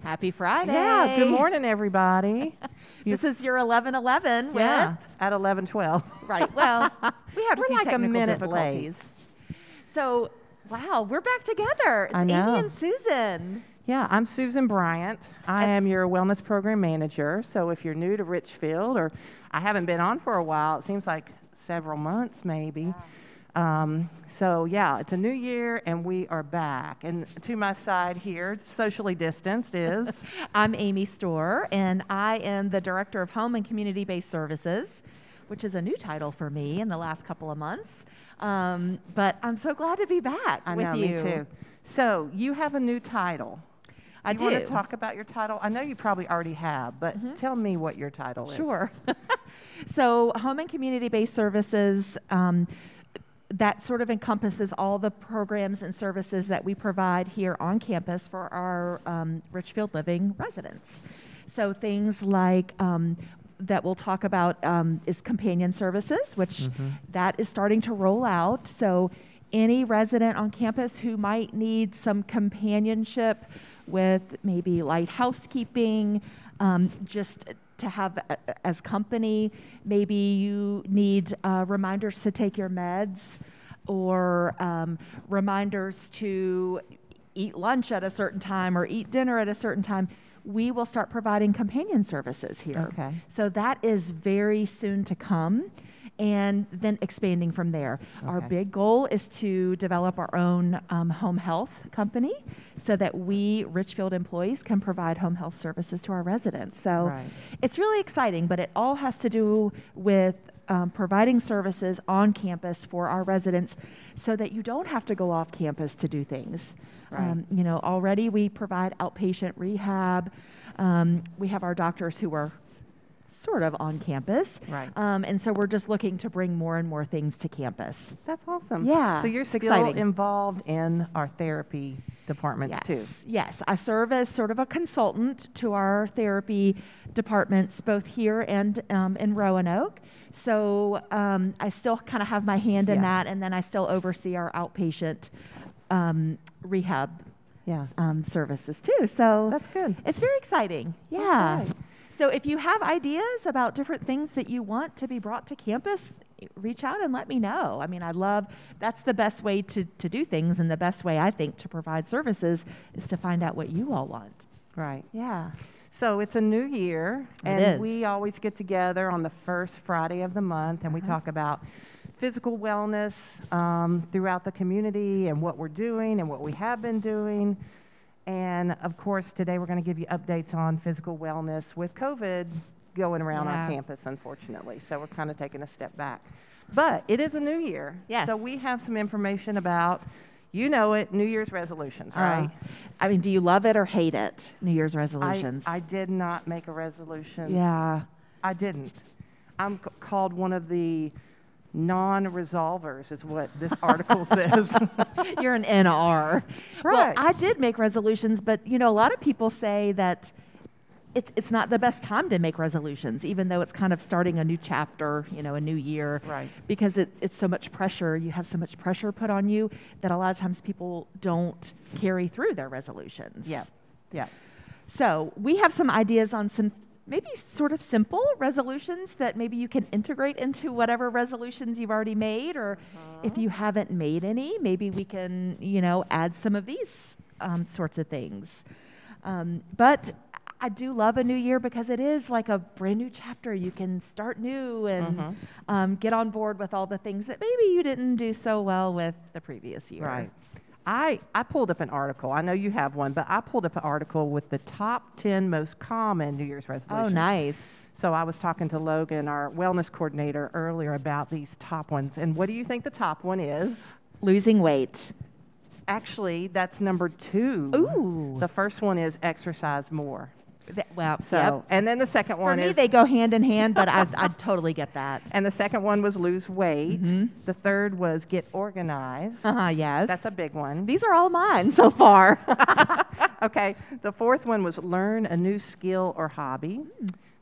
Happy Friday. Yeah, good morning, everybody. This is your 11:11 with... Yeah, at 11:12. Right, well, we had a We're few like a technical minute difficulties. So, wow, we're back together. It's I Amy know. and Susan. Yeah, I'm Susan Bryant. I am your wellness program manager. So if you're new to Richfield, or I haven't been on for a while, it seems like several months maybe. So yeah, it's a new year and we are back. And to my side here, socially distanced, is... I'm Amy Stoehr, and I am the Director of Home and Community-Based Services, which is a new title for me in the last couple of months. But I'm so glad to be back with you. Me too. So you have a new title. I do. You want to talk about your title? I know you probably already have, but tell me what your title is. Sure. So Home and Community-Based Services, that sort of encompasses all the programs and services that we provide here on campus for our Richfield Living residents. So things like that we'll talk about is companion services, which that is starting to roll out. So any resident on campus who might need some companionship with maybe light housekeeping, just to have as company. Maybe you need reminders to take your meds, or reminders to eat lunch at a certain time or eat dinner at a certain time. We will start providing companion services here. Okay. So that is very soon to come, and then expanding from there. Okay. Our big goal is to develop our own home health company so that we, Richfield employees, can provide home health services to our residents. So it's really exciting, but it all has to do with providing services on campus for our residents so that you don't have to go off campus to do things. You know, already we provide outpatient rehab. We have our doctors who are sort of on campus. And so we're just looking to bring more and more things to campus. That's awesome. Yeah. So you're still involved in our therapy departments too? Yes. I serve as sort of a consultant to our therapy departments, both here and in Roanoke. So I still kind of have my hand in that, and then I still oversee our outpatient rehab services too. So that's good. It's very exciting. Yeah. Okay. So if you have ideas about different things that you want to be brought to campus, reach out and let me know. I mean, that's the best way to do things, and the best way, I think, to provide services is to find out what you all want. Right. Yeah. So it's a new year, and we always get together on the first Friday of the month, and we talk about physical wellness throughout the community and what we're doing and what we have been doing. And of course, today we're going to give you updates on physical wellness with COVID going around our campus, unfortunately. So we're kind of taking a step back. But it is a new year. Yes. So we have some information about, you know it, New Year's resolutions, right? I mean, do you love it or hate it, New Year's resolutions? I did not make a resolution. Yeah. I didn't. I'm called one of the non-resolvers, is what this article says. You're an NR. Right. Well, I did make resolutions, but you know, a lot of people say that it's not the best time to make resolutions, even though it's kind of starting a new chapter, you know, a new year. Right. Because it's so much pressure. You have so much pressure put on you that a lot of times people don't carry through their resolutions. Yeah. Yeah. So we have some ideas on some maybe sort of simple resolutions that maybe you can integrate into whatever resolutions you've already made, or if you haven't made any, maybe we can, you know, add some of these sorts of things. But I do love a new year because it is like a brand new chapter. You can start new and get on board with all the things that maybe you didn't do so well with the previous year. Right. I pulled up an article. I know you have one, but I pulled up an article with the top 10 most common New Year's resolutions. Oh, nice. So I was talking to Logan, our wellness coordinator, earlier about these top ones. And what do you think the top one is? Losing weight. Actually, that's number 2. Ooh. The first one is exercise more. Well, so, and then the second one is... For me, they go hand in hand, but I totally get that. And the second one was lose weight. The third was get organized. Yes. That's a big one. These are all mine so far. Okay. The fourth one was learn a new skill or hobby.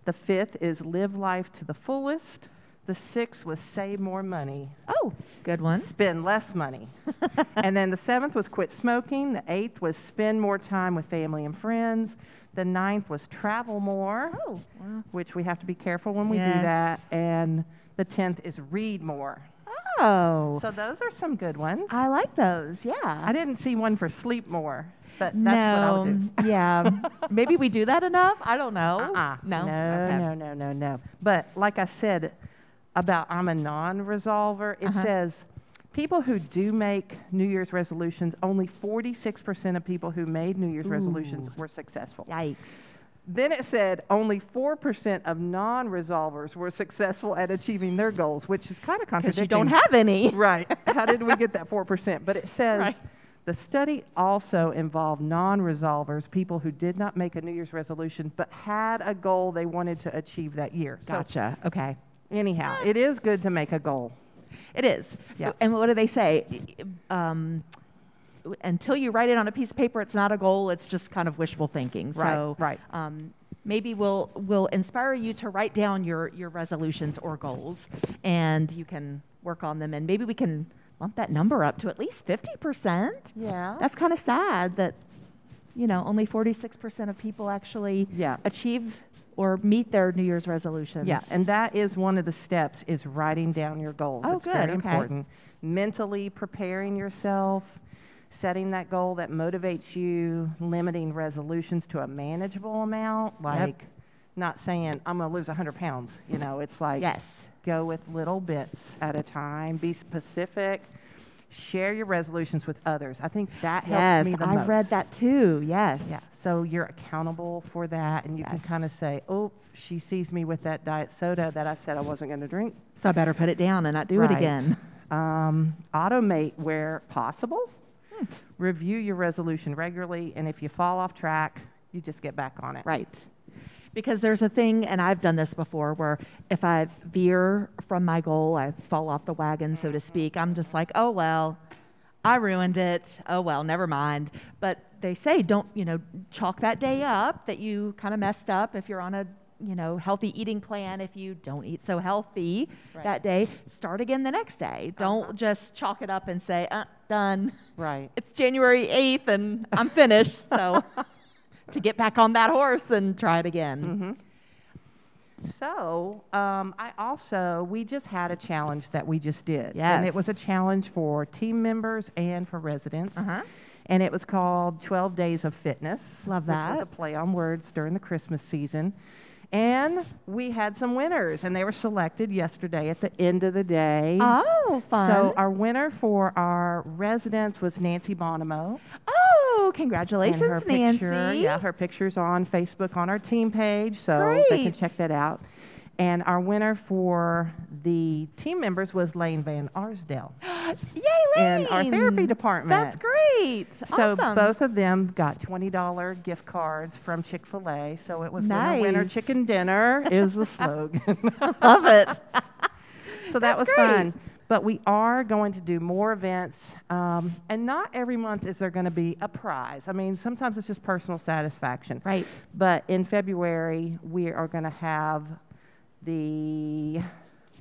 The fifth is live life to the fullest. The sixth was save more money. Oh, Good one. Spend less money. And then the 7th was quit smoking. The 8th was spend more time with family and friends. The 9th was travel more, which we have to be careful when we do that. And the 10th is read more. Oh. So those are some good ones. I like those, yeah. I didn't see one for sleep more, but that's what I would do. Yeah. Maybe we do that enough? I don't know. No? No. But like I said about I'm a non-resolver, it says people who do make New Year's resolutions, only 46% of people who made New Year's resolutions were successful. Yikes. Then it said only 4% of non-resolvers were successful at achieving their goals, which is kind of contradicting. Because you don't have any. Right. How did we get that 4%? But it says the study also involved non-resolvers, people who did not make a New Year's resolution but had a goal they wanted to achieve that year. Gotcha. Okay. Anyhow, it is good to make a goal. It is. Yeah. And what do they say? Until you write it on a piece of paper, it's not a goal. It's just kind of wishful thinking. So maybe we'll inspire you to write down your resolutions or goals, and you can work on them. And maybe we can bump that number up to at least 50%. Yeah. That's kind of sad that, only 46% of people actually achieve or meet their New Year's resolutions. Yeah, and that is one of the steps, is writing down your goals. Oh, it's good. very important. Mentally preparing yourself, setting that goal that motivates you, limiting resolutions to a manageable amount, like not saying, I'm going to lose 100 pounds. It's like, go with little bits at a time, be specific, share your resolutions with others. I think that helps me the most. Yes, I read that too, yes. Yeah, so you're accountable for that, and you can kind of say, oh, she sees me with that diet soda that I said I wasn't going to drink. So I better put it down and not do it again. Automate where possible. Review your resolution regularly, and if you fall off track, you just get back on it. Right. Because there's a thing, and I've done this before, where if I veer from my goal, I fall off the wagon, so to speak, I'm just like, oh, well, I ruined it. Oh, well, never mind. But they say don't, chalk that day up that you kind of messed up. If you're on a, healthy eating plan, if you don't eat so healthy that day, start again the next day. Don't just chalk it up and say, done. Right. It's January 8th and I'm finished. So to get back on that horse and try it again. So we just had a challenge that we just did. Yes. And it was a challenge for team members and for residents. And it was called 12 Days of Fitness. Love that. Which was a play on words during the Christmas season. And we had some winners, and they were selected yesterday at the end of the day. Oh, fun. So our winner for our residents was Nancy Bonomo. Oh, congratulations, and her Nancy. Picture, her picture's on Facebook on our team page, so Great. They can check that out. And our winner for the team members was Lane Van Arsdale. Yay, Lane! In our therapy department. That's great. So awesome. both of them got $20 gift cards from Chick-fil-A. So it was winner, chicken dinner is the slogan. Love it. So that was fun. But we are going to do more events, and not every month is there going to be a prize. I mean, sometimes it's just personal satisfaction. Right. But in February, we are going to have the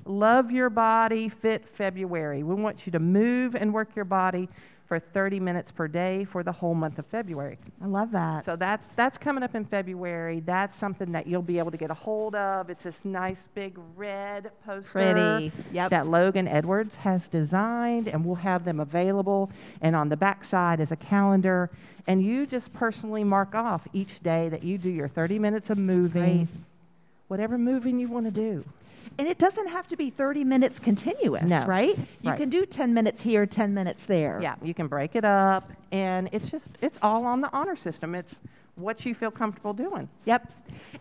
Love Your Body Fit February. We want you to move and work your body for 30 minutes per day for the whole month of February. I love that. So that's coming up in February. That's something that you'll be able to get a hold of. It's this nice big red poster that Logan Edwards has designed, and we'll have them available. And on the back side is a calendar. And you just personally mark off each day that you do your 30 minutes of moving, whatever moving you want to do. And it doesn't have to be 30 minutes continuous, right? You can do 10 minutes here, 10 minutes there. Yeah, you can break it up, and it's all on the honor system. It's what you feel comfortable doing. Yep.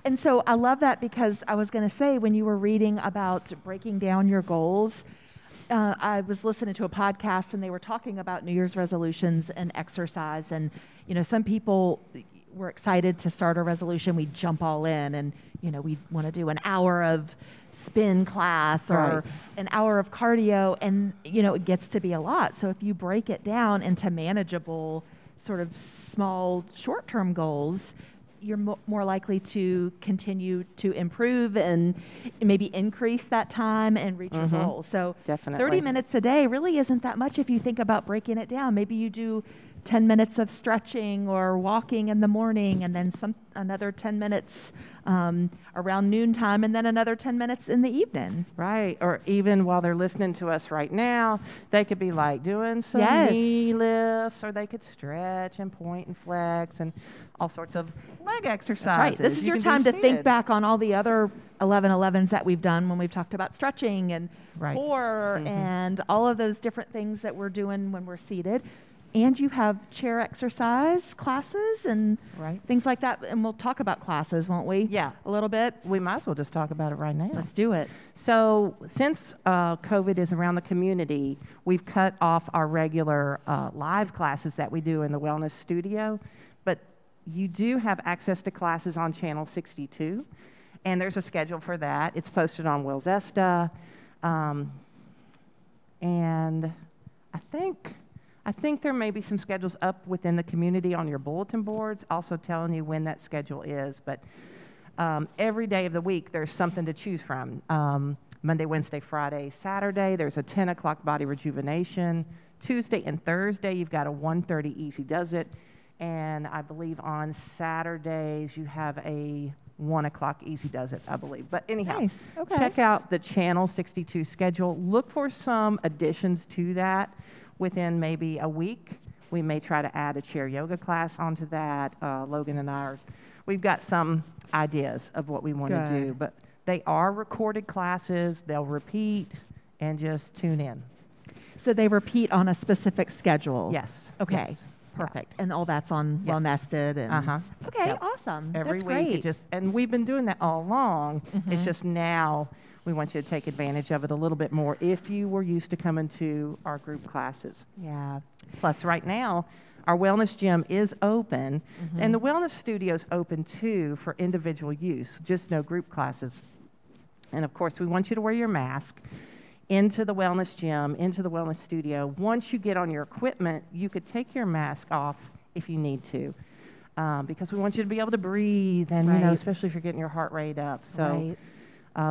And so I love that, because I was going to say, when you were reading about breaking down your goals, I was listening to a podcast, and they were talking about New Year's resolutions and exercise. And, some people were excited to start a resolution. We jump all in, and, we want to do an hour of spin class or an hour of cardio, and it gets to be a lot. So if you break it down into manageable, sort of small short-term goals, you're more likely to continue to improve and maybe increase that time and reach your goals. So definitely 30 minutes a day really isn't that much if you think about breaking it down. Maybe you do 10 minutes of stretching or walking in the morning, and then another 10 minutes around noontime, and then another 10 minutes in the evening. Right. Or even while they're listening to us right now, they could be like doing some knee lifts, or they could stretch and point and flex and all sorts of leg exercises. That's right. This is your time to think back on all the other 11-11s that we've done when we've talked about stretching and core and all of those different things that we're doing when we're seated. And you have chair exercise classes and things like that. And we'll talk about classes, won't we? Yeah. A little bit. We might as well just talk about it right now. Let's do it. So since COVID is around the community, we've cut off our regular live classes that we do in the Wellness Studio. But you do have access to classes on Channel 62. And there's a schedule for that. It's posted on Wellzesta. And I think there may be some schedules up within the community on your bulletin boards, also telling you when that schedule is. But every day of the week, there's something to choose from. Monday, Wednesday, Friday, Saturday, there's a 10 o'clock body rejuvenation. Tuesday and Thursday, you've got a 1:30 Easy Does It. And I believe on Saturdays, you have a 1 o'clock Easy Does It, I believe. But anyhow, check out the Channel 62 schedule. Look for some additions to that. Within maybe a week, we may try to add a chair yoga class onto that. Logan and I we've got some ideas of what we want to do, but they are recorded classes. They'll repeat, and just tune in. So they repeat on a specific schedule? Yes. Okay. Yes. Perfect. And all that's on Well Nested. And Okay, awesome. Every that's week. Great. And we've been doing that all along. It's just now we want you to take advantage of it a little bit more if you were used to coming to our group classes. Yeah. Plus, right now, our wellness gym is open, and the wellness studio is open too for individual use, just no group classes. And of course, we want you to wear your mask into the wellness gym, into the wellness studio. Once you get on your equipment, you could take your mask off if you need to, because we want you to be able to breathe, and you know, especially if you're getting your heart rate up. So.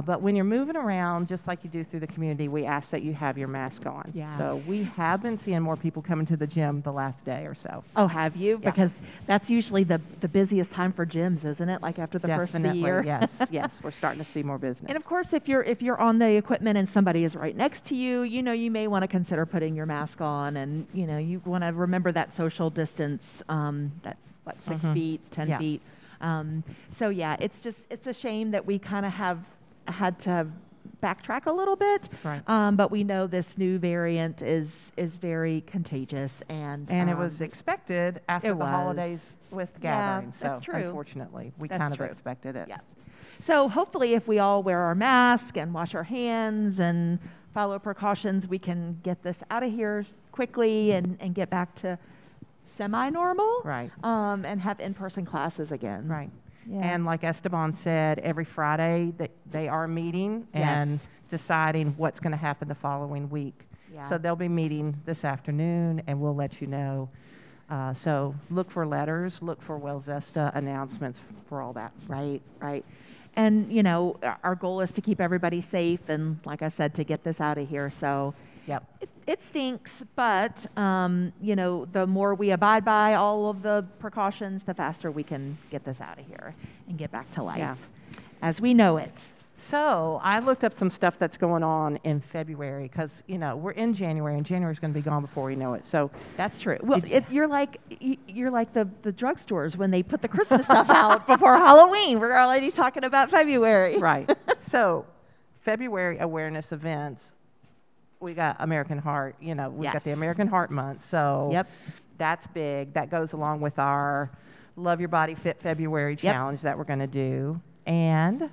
But when you're moving around, just like you do through the community, we ask that you have your mask on. Yeah. So we have been seeing more people coming to the gym the last day or so. Oh, have you? Yeah. Because that's usually the busiest time for gyms, isn't it? Like after the first of the year. Yes, we're starting to see more business. And of course, if you're on the equipment and somebody is right next to you, you know, you may want to consider putting your mask on, and you know, you want to remember that social distance. 6 feet, 10 feet. So yeah, it's a shame that we kind of had to backtrack a little bit, but we know this new variant is very contagious, and it was expected after the holidays with gatherings. Yeah, that's so true. Unfortunately, we kind of expected it. Yeah. So hopefully, if we all wear our mask and wash our hands and follow precautions, we can get this out of here quickly and get back to semi-normal, and have in-person classes again. Right. Yeah. And like Esteban said, every Friday they are meeting and deciding what's going to happen the following week. Yeah. So they'll be meeting this afternoon, and we'll let you know. So look for letters, look for Wellzesta announcements for all that. Right. And, you know, our goal is to keep everybody safe and, like I said, to get this out of here. So it stinks, but, you know, the more we abide by all of the precautions, the faster we can get this out of here and get back to life as we know it. So I looked up some stuff that's going on in February because, you know, we're in January, and January's going to be gone before we know it. So that's true. Well, you're like the drugstores when they put the Christmas stuff out before Halloween. We're already talking about February. Right. So February awareness events, we got American Heart. You know, we've got the American Heart Month. So that's big. That goes along with our Love Your Body Fit February challenge that we're going to do. And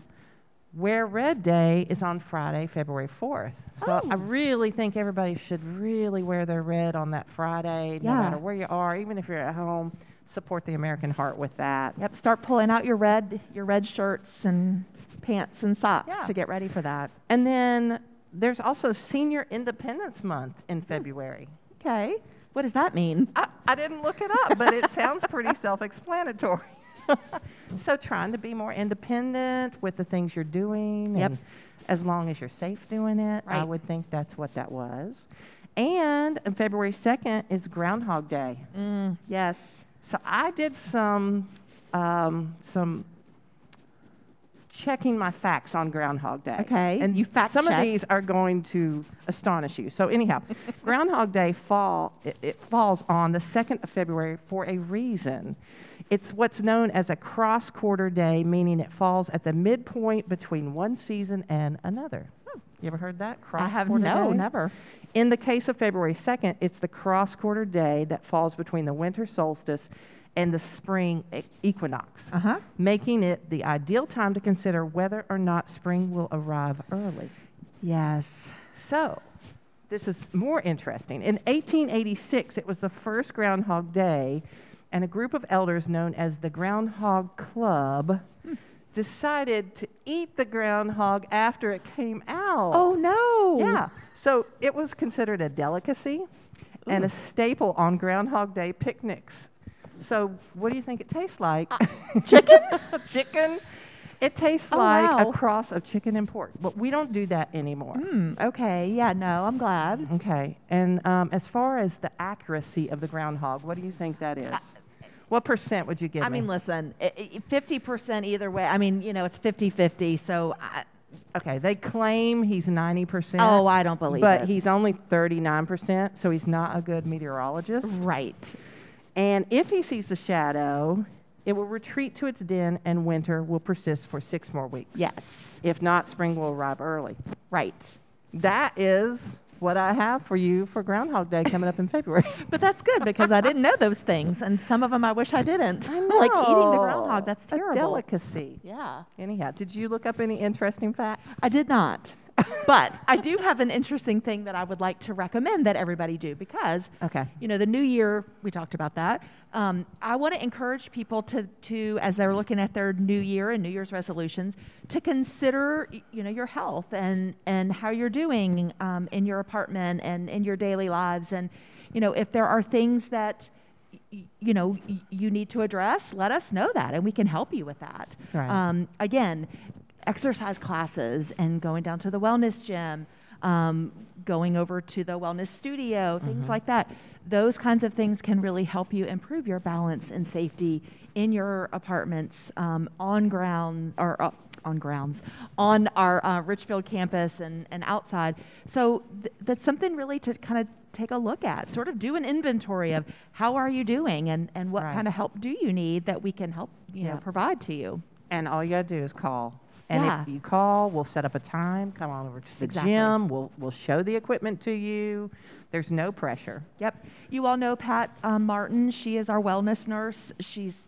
Wear Red Day is on Friday, February 4th. So I really think everybody should really wear their red on that Friday, no matter where you are, even if you're at home. Support the American Heart with that. Yep, start pulling out your red shirts and pants and socks to get ready for that. And then there's also Senior Independence Month in February. Okay. What does that mean? I didn't look it up, but it sounds pretty self-explanatory. So trying to be more independent with the things you're doing. Yep. And as long as you're safe doing it, I Right. would think that's what that was. And February 2nd is Groundhog Day. Yes. So I did some checking my facts on Groundhog Day. Okay, And you fact some of checked. these are going to astonish you. So anyhow, Groundhog Day it falls on the 2nd of February for a reason. It's what's known as a cross-quarter day, meaning it falls at the midpoint between one season and another. You ever heard that? I have Cross-quarter day? never. In the case of February 2nd, it's the cross-quarter day that falls between the winter solstice and the spring equinox, making it the ideal time to consider whether or not spring will arrive early. Yes. So, this is more interesting. In 1886, it was the first Groundhog Day, and a group of elders known as the Groundhog Club decided to eat the groundhog after it came out. Oh, no. Yeah. So it was considered a delicacy and a staple on Groundhog Day picnics. So what do you think it tastes like? Chicken? Chicken. It tastes like a cross of chicken and pork, but we don't do that anymore. Okay. Yeah, no, I'm glad. Okay. And as far as the accuracy of the groundhog, what do you think that is? What percent would you give me? I mean, listen, 50% either way. I mean, it's 50-50, so okay, they claim he's 90%. Oh, I don't believe it. But he's only 39%, so he's not a good meteorologist. Right. And if he sees the shadow, it will retreat to its den and winter will persist for 6 more weeks. Yes. If not, spring will arrive early. Right. That is what I have for you for Groundhog Day coming up in February. But that's good because I didn't know those things, and some of them I wish I didn't. I know. Like eating the groundhog, that's terrible. A delicacy. Yeah. Anyhow, did you look up any interesting facts? I did not. But I do have an interesting thing that I would like to recommend that everybody do because, the new year, we talked about that. I want to encourage people to, as they're looking at their new year and New Year's resolutions, to consider, your health and how you're doing in your apartment and in your daily lives. And, if there are things that, you need to address, let us know that and we can help you with that. Right. Again, exercise classes and going down to the wellness gym, going over to the wellness studio, things like that. Those kinds of things can really help you improve your balance and safety in your apartments, on our Richfield campus and outside. So that's something really to kind of take a look at, sort of do an inventory of how are you doing and what kind of help do you need that we can help provide to you. And all you got to do is call. And if you call, we'll set up a time, come on over to the gym, we'll show the equipment to you. There's no pressure. Yep. You all know Pat Martin. She is our wellness nurse. She's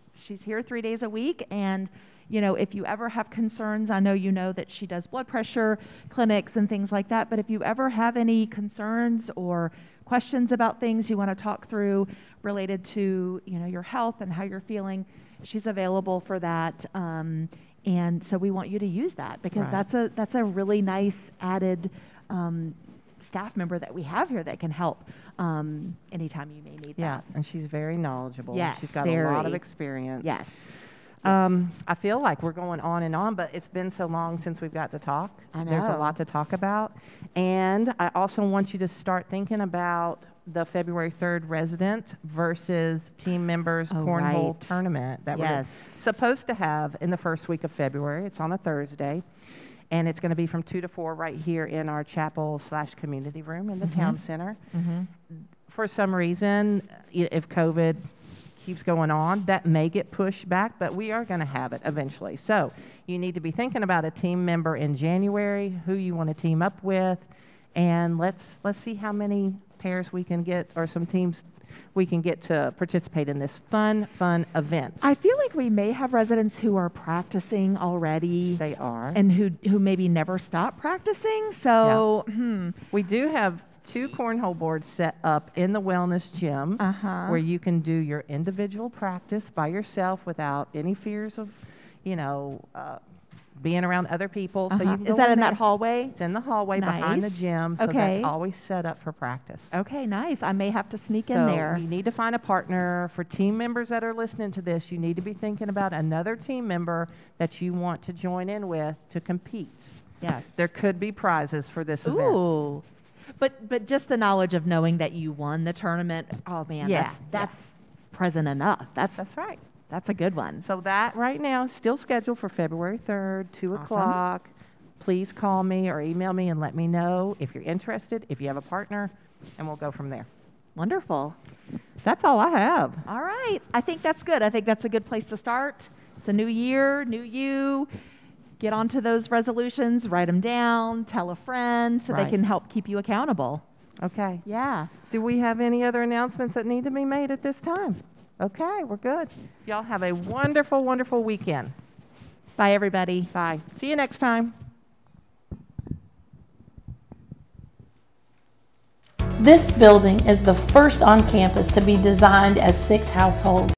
here 3 days a week. And, if you ever have concerns, I know you know that she does blood pressure clinics and things like that. But if you ever have any concerns or questions about things you want to talk through related to, your health and how you're feeling, she's available for that. And so we want you to use that because that's a really nice added staff member that we have here that can help anytime you may need that. Yeah, and she's very knowledgeable. Yes, she's got a lot of experience. Yes. I feel like we're going on and on, but it's been so long since we've got to talk. I know. There's a lot to talk about. And I also want you to start thinking about the February 3rd resident versus team members cornhole tournament that we're supposed to have in the first week of February. It's on a Thursday. And it's going to be from 2 to 4 right here in our chapel/community room in the town center. For some reason, if COVID keeps going on, that may get pushed back, but we are going to have it eventually. So you need to be thinking about a team member in January, who you want to team up with, and let's see how many pairs we can get or some teams we can get to participate in this fun event. I feel like we may have residents who are practicing already. They are. And who maybe never stop practicing. So we do have 2 cornhole boards set up in the wellness gym where you can do your individual practice by yourself without any fears of, being around other people. So you can Is that in that hallway? It's in the hallway behind the gym, so that's always set up for practice. Okay, nice. I may have to sneak in there. So you need to find a partner. For team members that are listening to this, you need to be thinking about another team member that you want to join in with to compete. Yes. There could be prizes for this event. Ooh. But just the knowledge of knowing that you won the tournament, oh man, that's present enough. That's right. That's a good one. So that right now is still scheduled for February 3rd, 2 o'clock. Please call me or email me and let me know if you're interested, if you have a partner, and we'll go from there. Wonderful. That's all I have. All right. I think that's good. I think that's a good place to start. It's a new year, new you. Get onto those resolutions, write them down, tell a friend so they can help keep you accountable. Okay. Yeah. Do we have any other announcements that need to be made at this time? Okay, we're good. Y'all have a wonderful, wonderful weekend. Bye, everybody. Bye. See you next time. This building is the first on campus to be designed as 6 households.